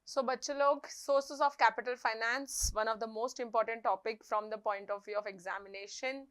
So बच्चे लोग, sources of capital finance, one of the most important topic from the point of view of examination.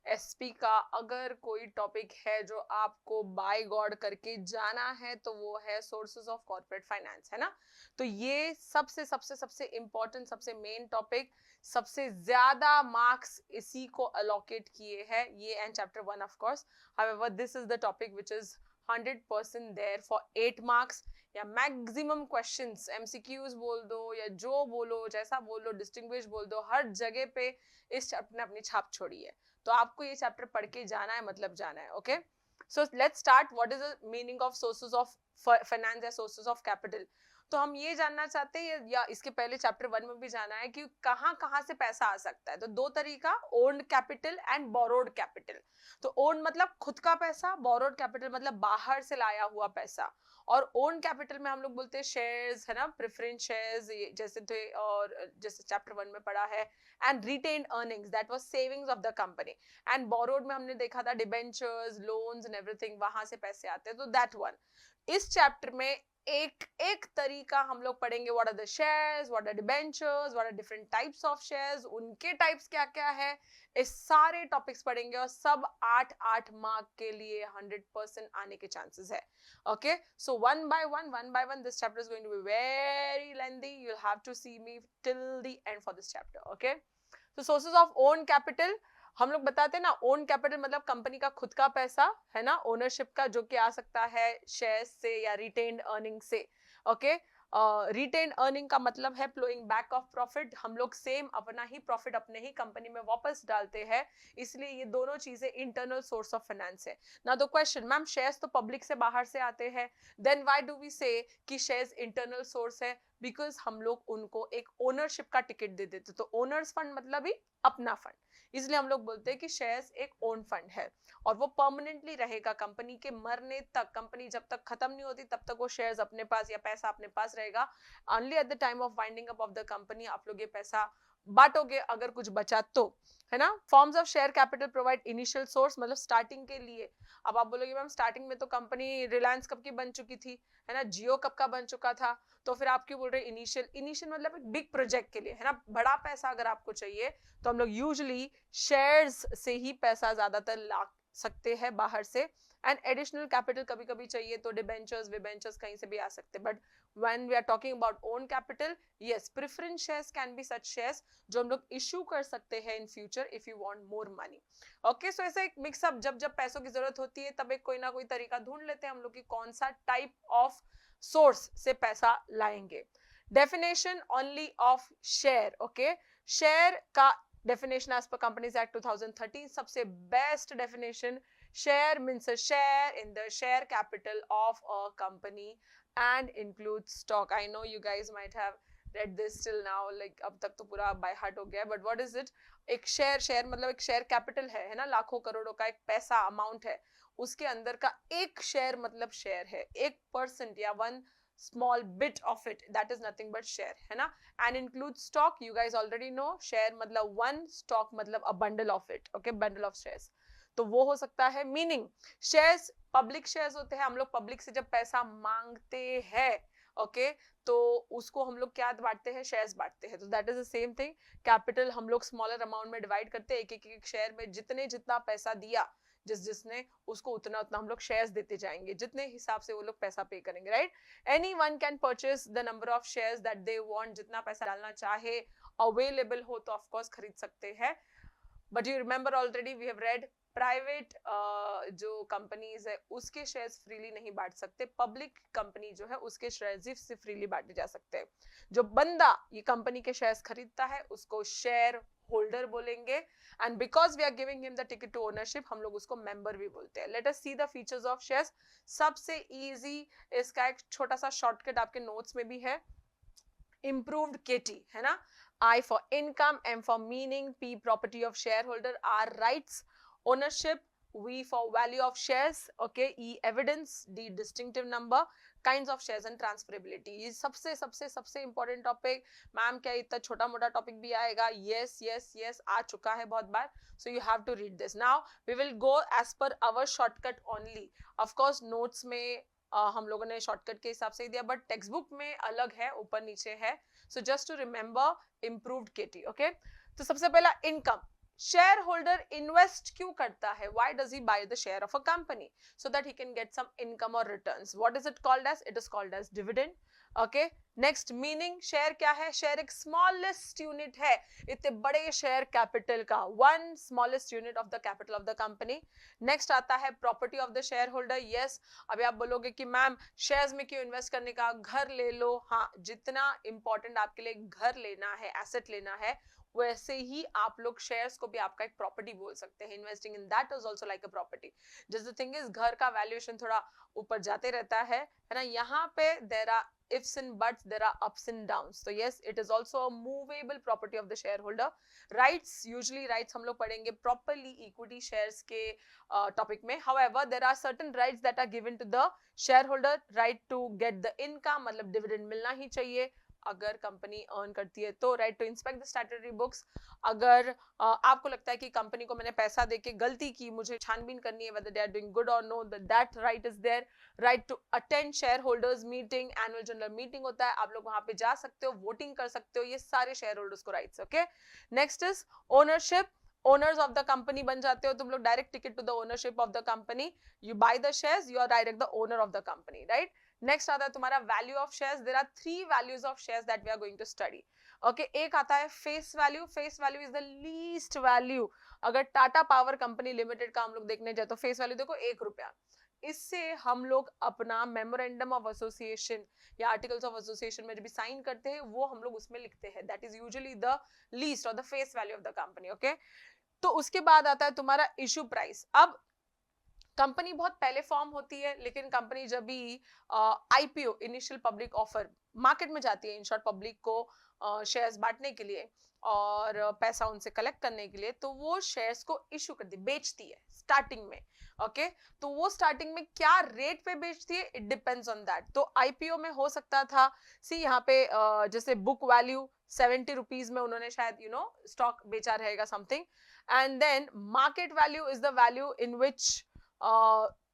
SP का अगर कोई topic है जो आपको बाय गॉड करके जाना है तो वो है सोर्सेज ऑफ कॉर्पोरेट फाइनेंस, है ना। तो ये सबसे सबसे सबसे इंपॉर्टेंट, सबसे मेन टॉपिक, सबसे ज्यादा मार्क्स इसी को अलोकेट किए हैं, ये and chapter 1 of course. However this is the topic which is 100% there for 8 marks या मैक्सिमम क्वेश्चंस, एमसीक्यूज बोल दो या जो बोलो, जैसा बोलो, डिस्टिंग्विश बोल दो, हर जगह पे इस चैप्टर ने अपनी छाप छोड़ी है। तो आपको ये चैप्टर पढ़ के जाना है, मतलब जाना है। Okay, so let's start. What is the meaning of sources of finance या सोर्सेज ऑफ कैपिटल? तो हम ये जानना चाहते हैं, या इसके पहले चैप्टर 1 में भी जाना है कि कहां कहां से पैसा आ सकता है। तो दो तरीका, owned capital and borrowed capital. तो ओन्ड मतलब खुद का पैसा, बोरोड कैपिटल मतलब बाहर से लाया हुआ पैसा। और ओन कैपिटल में हम लोग बोलते हैं शेयर्स, है ना, प्रेफरेंस शेयर्स जैसे थे, और जैसे चैप्टर 1 में पढ़ा है। And retained earnings, that was savings of the company. And borrowed में हमने देखा था डिबेंचर्स, लोन्स एंड एवरीथिंग, वहां से पैसे आते हैं, तो दैट वन। इस चैप्टर में एक एक तरीका हम लोग पढ़ेंगे। What are the shares, what are debentures, what are different types of shares, उनके टाइप्स क्या क्या है, इस सारे टॉपिक्स पढ़ेंगे। और सब 8-8 मार्क के लिए 100% आने के चांसेस है। Okay, so one by one, this chapter is going to be very lengthy. You'll have to see me till the end for this chapter. Okay, so sources of own capital, हम लोग बताते हैं ना, own capital मतलब company का खुद का पैसा, है ना, ओनरशिप का, जो कि आ सकता है शेयर से या रिटेन्ड अर्निंग से। ओके, रिटेन अर्निंग का मतलब है फ्लोइंग बैक ऑफ प्रॉफिट। हम लोग सेम अपना ही प्रॉफिट अपने ही कंपनी में वापस डालते हैं, इसलिए ये दोनों चीजें इंटरनल सोर्स ऑफ फाइनेंस है ना। तो क्वेश्चन, मैम शेयर्स तो पब्लिक से बाहर से आते हैं, देन व्हाई डू वी से कि शेयर्स इंटरनल सोर्स है? बिकॉज हम लोग उनको एक ओनरशिप का टिकट दे देते, तो ओनर्स फंड मतलब ही अपना फंड, इसलिए हम लोग बोलते हैं कि शेयर्स एक ओन फंड है। और वो परमानेंटली रहेगा कंपनी के मरने तक, कंपनी जब तक खत्म नहीं होती तब तक वो शेयर्स अपने पास या पैसा अपने पास रहेगा। Only at the time of winding up of the company आप लोग ये पैसा बांटोगे अगर कुछ बचा तो, है ना। Forms of share capital provide initial source, मतलब स्टार्टिंग के लिए। अब आप बोलोगे मैम स्टार्टिंग में तो कंपनी रिलायंस कब की बन चुकी थी, है ना, जियो कब का बन चुका था, तो फिर आप क्यों बोल रहे हैं इनिशियल? इनिशियल मतलब एक बिग प्रोजेक्ट के लिए, है ना, बड़ा पैसा अगर आपको चाहिए तो हम लोग यूजुअली शेयर्स से ही पैसा ज्यादातर ला सकते हैं बाहर से। एंड एडिशनल कैपिटल कभी कभी चाहिए तो डिबेंचर्स विबेंचर्स कहीं से भी आ सकते हैं। But when we are talking about own capital, yes, preference shares can be such shares जो हम लोग इश्यू कर सकते हैं in future if you want more money. Okay, so ऐसा एक मिक्सअप, जब जब पैसों की जरूरत होती है तब एक कोई ना कोई तरीका ढूंढ लेते हैं हम लोग कि कौन सा टाइप ऑफ सोर्स से पैसा लाएंगे। Definition only of share. Okay, share का definition as per Companies Act 2013, सबसे best definition, share means a share in the share capital of a company and includes stock. I know you guys might have read this till now, like अब तक तो पूरा by heart हो गया, but what is it? एक share मतलब एक share capital है ना, लाखों करोड़ों का एक पैसा अमाउंट है, उसके अंदर का एक शेयर मतलब शेयर है, 1% या 1 small bit of it, that is nothing but share, है ना। and include stock, you guys already know, share मतलब one, stock मतलब a bundle of it, okay, bundle of shares। तो वो हो सकता है, मीनिंग शेयर्स पब्लिक शेयर्स होते हैं, हम लोग पब्लिक से जब पैसा मांगते हैं, ओके, तो उसको हम लोग क्या बांटते हैं, शेयर्स बांटते हैं। तो that is the same thing. Capital हम लोग स्मॉलर अमाउंट में डिवाइड करते हैं, एक शेयर में जितने जितना पैसा दिया जिसने उसको उतना उतना हम लोग शेयर्स देते जाएंगे, जितने हिसाब से वो लोग पैसा पे करेंगे, right. Anyone can purchase the number of shares that they want, जितना पैसा डालना चाहे अवेलेबल हो तो ऑफ कोर्स खरीद सकते हैं। But you remember already we have read, private जो कंपनीज है उसके शेयर्स फ्रीली नहीं बांट सकते, पब्लिक कंपनी जो है उसके शेयर्स ही फ्रीली बांटे जा सकते हैं। जो बंदा ये कंपनी के शेयर्स खरीदता है उसको शेयर होल्डर बोलेंगे, and because we are giving him the ticket to ownership हम लोग उसको मेंबर भी बोलते हैं। Let us see the features of shares. सबसे इजी इसका एक छोटा सा शॉर्टकट आपके नोट्स में भी है, improved KT, है ना। I for income, M for meaning, P property of shareholder, R rights, ownership, V for value of shares, okay, E evidence, D distinctive number, kinds of shares and transferability। ये सबसे सबसे सबसे important topic. Ma'am क्या इतना छोटा मोटा topic भी आएगा? यस यस यस, आ चुका है बहुत बार। So you have to read this. Now we will go as per our shortcut only. Of course notes में हम लोगों ने शॉर्टकट के हिसाब से ही दिया, बट टेक्स्ट बुक में अलग है, ऊपर नीचे है. So just to remember improved KT. Okay, तो सबसे पहला इनकम. शेयर होल्डर इन्वेस्ट क्यों करता है? Why does he buy the share of a company? So that he can get some income और returns. What is it called as? It is called as dividend. Okay, next meaning. Share क्या है? Share एक smallest unit है इतने बड़े share capital का, one smallest unit of the capital of the company. Next आता है property of the share holder. Yes, अभी आप बोलोगे कि मैम शेयर्स में क्यों इन्वेस्ट करने का, घर ले लो. हाँ, जितना इंपॉर्टेंट आपके लिए घर लेना है, एसेट लेना है, वैसे ही आप लोग शेयर्स को भी आपका एक प्रॉपर्टी बोल सकते हैं. Investing in that is also like a property. Just the thing is, घर का वैल्यूएशन थोड़ा ऊपर जाते रहता है ना. यहाँ पे there are ifs and buts, there are ups and downs. So yes, it is also a movable property of the shareholder. Rights, usually rights हम लोग पढ़ेंगे properly equity shares के topic में. However, there are certain rights that are given to the shareholder. Right to get the income, मतलब dividend मिलना ही चाहिए अगर company earn करती है तो. Right to inspect the statutory books. अगर आपको लगता है कि कंपनी को मैंने पैसा देके गलती की, मुझे छानबीन करनी है whether they are doing good or no, that right is there. Right to attend share holders meeting. Annual general meeting होता है, आप लोग वहां पे जा सकते हो, वोटिंग कर सकते हो. ये सारे शेयर होल्डर्स को rights. Okay, next is ownership. Owners of the company बन जाते हो तुम लोग. Direct ticket to the ownership of the company. You buy the shares, you are direct the owner of the company. Right, next आता है तुम्हारा value of shares. There are 3 values of shares that we are going to study. Okay, एक आता है face value. Face value is the least value. अगर Tata power company limited का हम लोग देखने जाए तो फेस वैल्यू देखो 1 रुपया. इससे हम लोग अपना मेमोरेंडम ऑफ एसोसिएशन या आर्टिकल्स ऑफ एसोसिएशन में जब भी साइन करते हैं वो हम लोग उसमें लिखते हैं. That is usually the least और the face value of the company. Okay, तो उसके बाद आता है तुम्हारा इशू प्राइस. अब कंपनी बहुत पहले फॉर्म होती है, लेकिन कंपनी जब भी IPO initial public offer market में जाती है, इन शॉर्ट पब्लिक को शेयर्स बांटने के लिए और पैसा उनसे कलेक्ट करने के लिए, तो वो शेयर्स को इशू करती, बेचती है स्टार्टिंग में. ओके, तो वो स्टार्टिंग में क्या रेट पे बेचती है, इट डिपेंड्स ऑन दैट. तो आईपीओ में हो सकता था, सी यहाँ पे जैसे बुक वैल्यू 70 रुपीज में उन्होंने शायद स्टॉक बेचा रहेगा something. And then market value is the value in which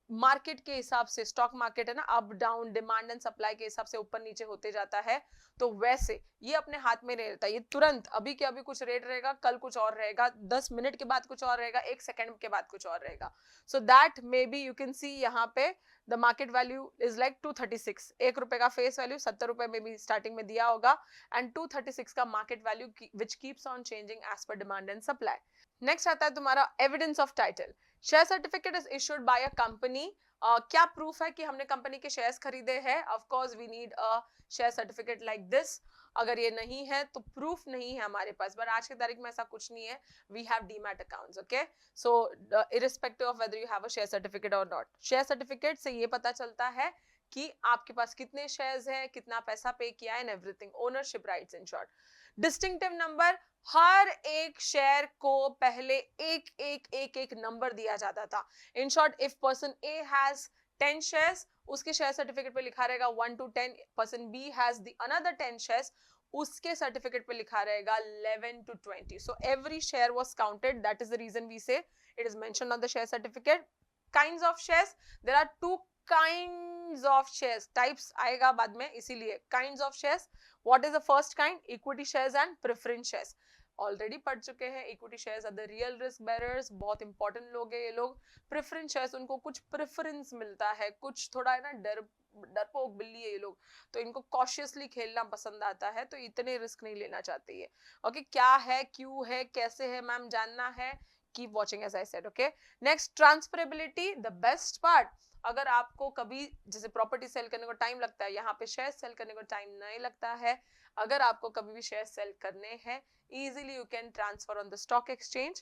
market के हिसाब से, स्टॉक मार्केट है ना, up down, demand and supply के हिसाब से ऊपर नीचे होते जाता है. तो वैसे ये अपने हाथ में नहीं रहता, ये तुरंत अभी के अभी कुछ रेट रहेगा, कल कुछ और रहेगा, 10 मिनट के बाद कुछ और रहेगा, 1 सेकंड के बाद कुछ और रहेगा. So that may be you can see यहाँ पे the market value is like 236. 1 रुपए का फेस वैल्यू 70 रुपए में भी स्टार्टिंग में दिया होगा, एंड 236 का market value which keeps on changing as per demand and supply. Next आता है तुम्हारा evidence of title. Share certificate is issued by a company. क्या प्रूफ है कि हमने कंपनी के शेयर्स खरीदे हैं? Of course we need a share certificate like this. अगर ये नहीं है तो प्रूफ नहीं है हमारे पास, बट आज की तारीख में ऐसा कुछ नहीं है. We have demat accounts. Okay, so irrespective of whether you have a share certificate और नॉट, शेयर सर्टिफिकेट से ये पता चलता है कि आपके पास कितने शेयर्स हैं, कितना पैसा पे किया है, and everything. Ownership rights in short. Distinctive number. हर एक शेयर को पहले एक नंबर दिया जाता था. In short, if person A has 10 shares, उसके शेयर सर्टिफिकेट पे लिखा रहेगा 1 to 10. Person B has the another 10 shares, उसके सर्टिफिकेट पे लिखा रहेगा 11 to 20. So every share was counted. That is the reason we say it is mentioned on the share certificate. Kinds of shares. There are 2 kinds of shares. Types आएगा बाद में, इसीलिए kinds of shares. What is the first kind? Equity shares and preference shares. Already पढ़ चुके हैं. Equity shares are the real risk bearers, बहुत important लोग हैं ये लोग. प्रेफरेंस शेयर्स, उनको कुछ प्रेफरेंस मिलता है, कुछ थोड़ा है ना डरपोक बिल्ली है ये लोग, तो इनको कॉशियसली खेलना पसंद आता है, तो इतने रिस्क नहीं लेना चाहते ये. ओके, क्या है, क्यों है, कैसे है मैम, जानना है, keep watching as I said. Okay, next transferability, the best part. अगर आपको कभी जैसे प्रॉपर्टी सेल करने को टाइम लगता है, यहाँ पे शेयर सेल करने को टाइम नहीं लगता है. अगर आपको कभी भी शेयर सेल करने हैं, easily you can transfer on the stock exchange.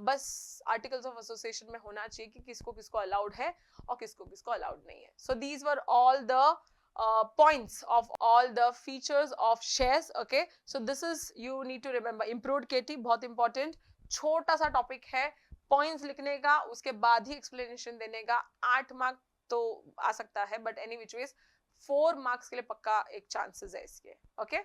बस आर्टिकल्स ऑफ एसोसिएशन में होना चाहिए कि किसको किसको अलाउड है और किसको किसको अलाउड नहीं है. So these were all the points of all the features of shares. Okay, so this is you need to remember. Improved KT बहुत important. छोटा सा टॉपिक है, पॉइंट्स लिखने का, उसके बाद ही एक्सप्लेनेशन देने का. 8 मार्क तो आ सकता है, but any which ways 4 marks के लिए पक्का एक चांसेस है इसके. ओके